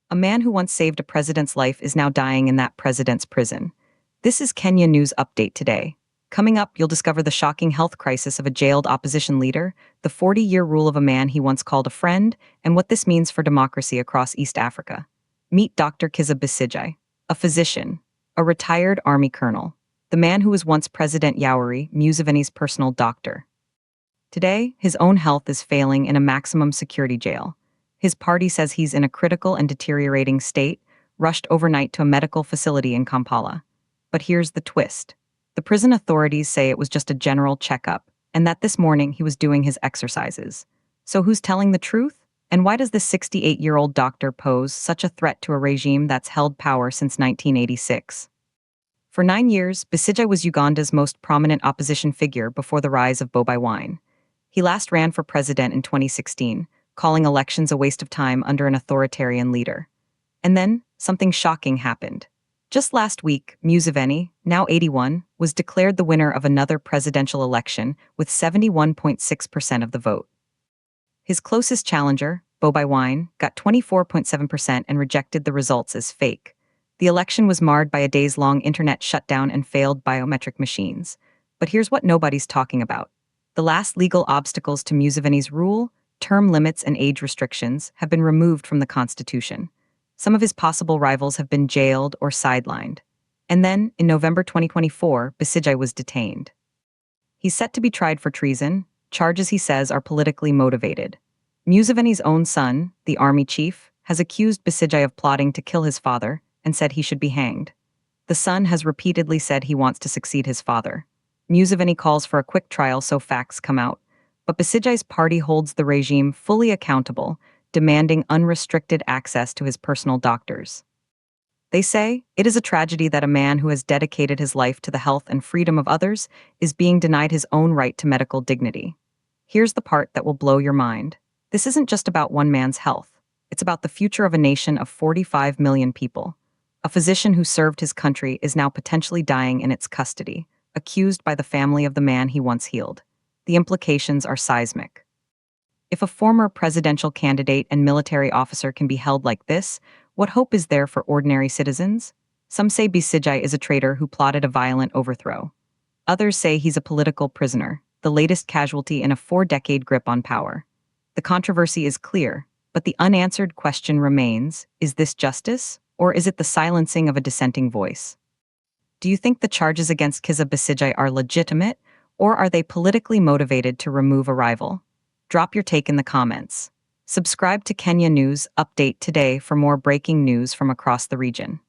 A man who once saved a president's life is now dying in that president's prison. This is Kenya News Update today. Coming up, you'll discover the shocking health crisis of a jailed opposition leader, the 40-year rule of a man he once called a friend, and what this means for democracy across East Africa. Meet Dr. Kizza Besigye, a physician, a retired army colonel, the man who was once President Yoweri Museveni's personal doctor. Today, his own health is failing in a maximum security jail. His party says he's in a critical and deteriorating state, rushed overnight to a medical facility in Kampala. But here's the twist. The prison authorities say it was just a general checkup, and that this morning he was doing his exercises. So who's telling the truth? And why does this 68-year-old doctor pose such a threat to a regime that's held power since 1986? For 9 years, Besigye was Uganda's most prominent opposition figure before the rise of Bobi Wine. He last ran for president in 2016, calling elections a waste of time under an authoritarian leader. And then, something shocking happened. Just last week, Museveni, now 81, was declared the winner of another presidential election with 71.6% of the vote. His closest challenger, Bobi Wine, got 24.7% and rejected the results as fake. The election was marred by a days-long internet shutdown and failed biometric machines. But here's what nobody's talking about. The last legal obstacles to Museveni's rule, term limits and age restrictions, have been removed from the constitution. Some of his possible rivals have been jailed or sidelined. And then, in November 2024, Besigye was detained. He's set to be tried for treason, charges he says are politically motivated. Museveni's own son, the army chief, has accused Besigye of plotting to kill his father and said he should be hanged. The son has repeatedly said he wants to succeed his father. Museveni calls for a quick trial so facts come out. But Besigye's party holds the regime fully accountable, demanding unrestricted access to his personal doctors. They say it is a tragedy that a man who has dedicated his life to the health and freedom of others is being denied his own right to medical dignity. Here's the part that will blow your mind. This isn't just about one man's health. It's about the future of a nation of 45 million people. A physician who served his country is now potentially dying in its custody, accused by the family of the man he once healed. The implications are seismic. If a former presidential candidate and military officer can be held like this, what hope is there for ordinary citizens? Some say Besigye is a traitor who plotted a violent overthrow. Others say he's a political prisoner, the latest casualty in a 4-decade grip on power. The controversy is clear, but the unanswered question remains, is this justice, or is it the silencing of a dissenting voice? Do you think the charges against Kizza Besigye are legitimate, or are they politically motivated to remove a rival? Drop your take in the comments. Subscribe to Kenya News Update today for more breaking news from across the region.